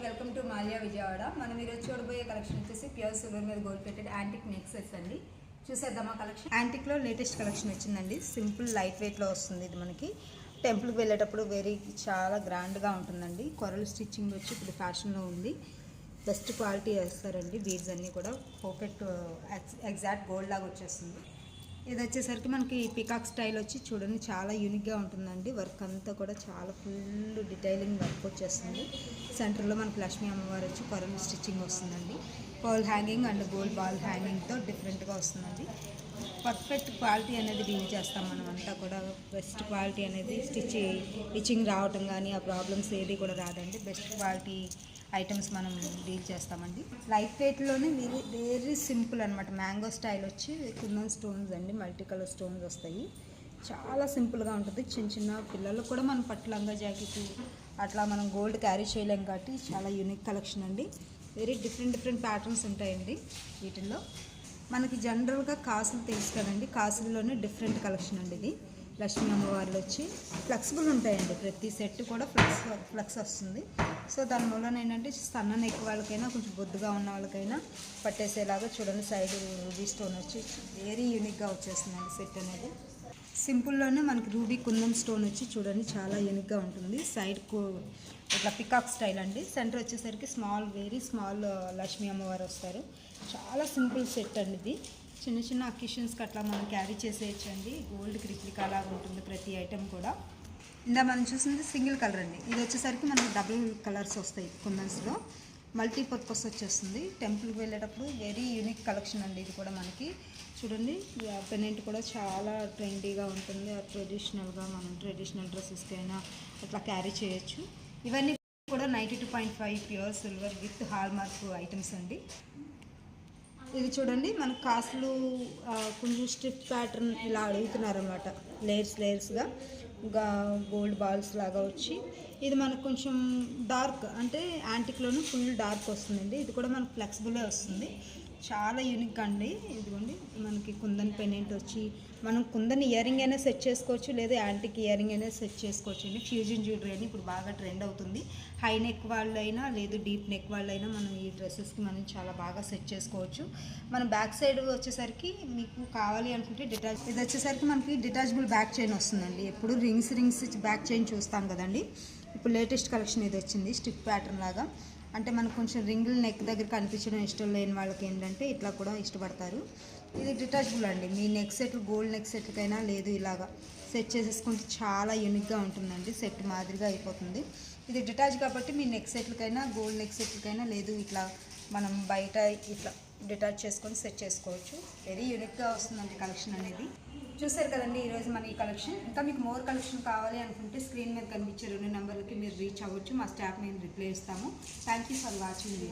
Welcome to Mallya Vijayawada. మనం ఈరోజు చూడబోయే కలెక్షన్ వచ్చేసి ప్యూర్ సిల్వర్ మీద గోల్డ్ ప్లేటెడ్ యాంటిక్ నెక్సెస్ అండి. చూసేద్దామా కలెక్షన్. యాంటిక్లో లేటెస్ట్ కలెక్షన్ వచ్చిందండి. సింపుల్ లైట్ వెయిట్లో వస్తుంది. ఇది మనకి టెంపుల్కి వెళ్ళేటప్పుడు చాలా గ్రాండ్గా ఉంటుందండి. కొరల్ స్టిచ్చింగ్ వచ్చి ఇప్పుడు ఫ్యాషన్లో ఉంది. బెస్ట్ క్వాలిటీ వేస్తారండి. బీడ్స్ అన్నీ కూడా పర్ఫెక్ట్ ఎగ్జాక్ట్ గోల్డ్ లాగా వచ్చేస్తుంది. ఇది వచ్చేసరికి మనకి పికాక్ స్టైల్ వచ్చి చూడండి చాలా యూనిక్గా ఉంటుందండి. వర్క్ అంతా కూడా చాలా ఫుల్ డీటెయిలింగ్ వర్క్ వచ్చేస్తుంది. సెంటర్లో మనకి లక్ష్మీ అమ్మవారు వచ్చి కొరల్ స్టిచ్చింగ్ వస్తుందండి. Pearl hanging and gold ball హ్యాంగింగ్తో డిఫరెంట్గా వస్తుందండి. పర్ఫెక్ట్ క్వాలిటీ అనేది డీల్ చేస్తాం మనం అంతా కూడా. బెస్ట్ క్వాలిటీ అనేది స్టిచ్చింగ్ రావటం కానీ ఆ ప్రాబ్లమ్స్ ఏది కూడా రాదండి. బెస్ట్ క్వాలిటీ ఐటమ్స్ మనం డీల్ చేస్తామండి. లైట్ వెయిట్లోనే వెరీ సింపుల్ అనమాట. మ్యాంగో స్టైల్ వచ్చి కుందన్ స్టోన్స్ అండి, మల్టీ కలర్ స్టోన్స్ వస్తాయి. చాలా సింపుల్గా ఉంటుంది. చిన్న చిన్న పిల్లలు కూడా మనం పట్టు లంగా జాకెట్ అట్లా మనం గోల్డ్ క్యారీ చేయలేం కాబట్టి చాలా యూనిక్ కలెక్షన్ అండి. వెరీ డిఫరెంట్ ప్యాటర్న్స్ ఉంటాయండి వీటిల్లో. మనకి జనరల్గా కాసులు తెలుసు కదండి, కాసుల్లోనే డిఫరెంట్ కలెక్షన్ అండి ఇది. లక్ష్మీ అమ్మవార్లు వచ్చి ఫ్లెక్సిబుల్ ఉంటాయండి. ప్రతి సెట్ కూడా ఫ్లెక్స్ వస్తుంది. సో దాని మూలన ఏంటంటే సన్న నెక్ వాళ్ళకైనా కొంచెం బొద్దుగా ఉన్న వాళ్ళకైనా పట్టేసేలాగా చూడండి. సైడ్ రూబీ స్టోన్ వచ్చి వెరీ యూనిక్గా వచ్చేస్తుందండి సెట్ అనేది. సింపుల్లోనే మనకి రూబీ కుందన్ స్టోన్ వచ్చి చూడండి చాలా యూనిక్గా ఉంటుంది. సైడ్కు ఇట్లా పికాక్ స్టైల్ అండి. సెంటర్ వచ్చేసరికి వెరీ స్మాల్ లక్ష్మీ అమ్మవారు వస్తారు. చాలా సింపుల్ సెట్ అండి ఇది. చిన్న చిన్న అకేషన్స్కి అట్లా మనం క్యారీ చేసేయచ్చు అండి. గోల్డ్ రిప్లికా లాగా ఉంటుంది ప్రతి ఐటెం కూడా. ఇందా మనం చూసింది సింగిల్ కలర్ అండి. ఇది వచ్చేసరికి మనకి డబుల్ కలర్స్ వస్తాయి. కుందన్స్లో మల్టీ పర్పస్ వచ్చేస్తుంది. టెంపుల్కి వెళ్ళేటప్పుడు వెరీ యూనిక్ కలెక్షన్ అండి. ఇది కూడా మనకి చూడండి పెనెంట్ కూడా చాలా ట్రెండీగా ఉంటుంది. ట్రెడిషనల్గా మనం ట్రెడిషనల్ డ్రెస్సెస్కి అయినా అట్లా క్యారీ చేయొచ్చు. ఇవన్నీ కూడా 92.5 pure silver with hall mark items అండి. ఇది చూడండి మనకు కాసులు కొంచెం స్ట్రిప్ ప్యాటర్న్ ఇలా అడుగుతున్నారన్నమాట. లేయర్స్గా గోల్డ్ బాల్స్ లాగా వచ్చి ఇది మనకు కొంచెం డార్క్ అంటే యాంటిక్లోనే ఫుల్ డార్క్ వస్తుందండి. ఇది కూడా మనకు ఫ్లెక్సిబులే వస్తుంది. చాలా యూనిక్ అండి. ఇదిగోండి మనకి కుందన్ పెనెంట్ వచ్చి మనం కుందన్ ఇయర్ రింగ్ అయినా సెట్ చేసుకోవచ్చు, లేదా యాంటిక్ ఇయర్ రింగ్ అయినా సెట్ చేసుకోవచ్చు అండి. ఫ్యూజన్ జ్యువెలరీ అని ఇప్పుడు బాగా ట్రెండ్ అవుతుంది. హై నెక్ వాళ్ళైనా లేదు డీప్ నెక్ వాళ్ళైనా మనం ఈ డ్రెస్సెస్కి మనం చాలా బాగా సెట్ చేసుకోవచ్చు. మన బ్యాక్ సైడ్ వచ్చేసరికి మీకు కావాలి అనుకుంటే ఇది వచ్చేసరికి మనకి డిటాచబుల్ బ్యాక్ చైన్ వస్తుందండి. ఎప్పుడు రింగ్స్ బ్యాక్ చైన్ చూస్తాం కదండి. ఇప్పుడు లేటెస్ట్ కలెక్షన్ ఇది వచ్చింది. స్టిక్ ప్యాటర్న్ లాగా అంటే మనకు కొంచెం రింగుల్ నెక్ దగ్గర కనిపించడం ఇష్టం లేని వాళ్ళకి ఏంటంటే ఇట్లా కూడా ఇష్టపడతారు. ఇది డిటాచబుల్ అండి. మీ నెక్ సెట్లు గోల్డ్ నెక్ సెట్లకైనా లేదు ఇలాగా సెట్ చేసేసుకుంటే చాలా యూనిక్గా ఉంటుందండి. సెట్ మాదిరిగా అయిపోతుంది. ఇది డిటాచ్ కాబట్టి మీ నెక్ సెట్లకైనా గోల్డ్ నెక్ సెట్లకైనా లేదు ఇట్లా మనం బయట ఇట్లా డిటాచ్ చేసుకొని సెట్ చేసుకోవచ్చు. వెరీ యూనిక్గా వస్తుందండి కలెక్షన్ అనేది. చూసారు కదండి ఈరోజు మన ఈ కలెక్షన్. ఇంకా మీకు మోర్ కలెక్షన్ కావాలి అనుకుంటే స్క్రీన్ మీద కనిపించే 2 నెంబర్లకి మీరు రీచ్ అవ్వచ్చు. మా స్టాఫ్ మేము రిప్లై ఇస్తాము. Thank you for watching.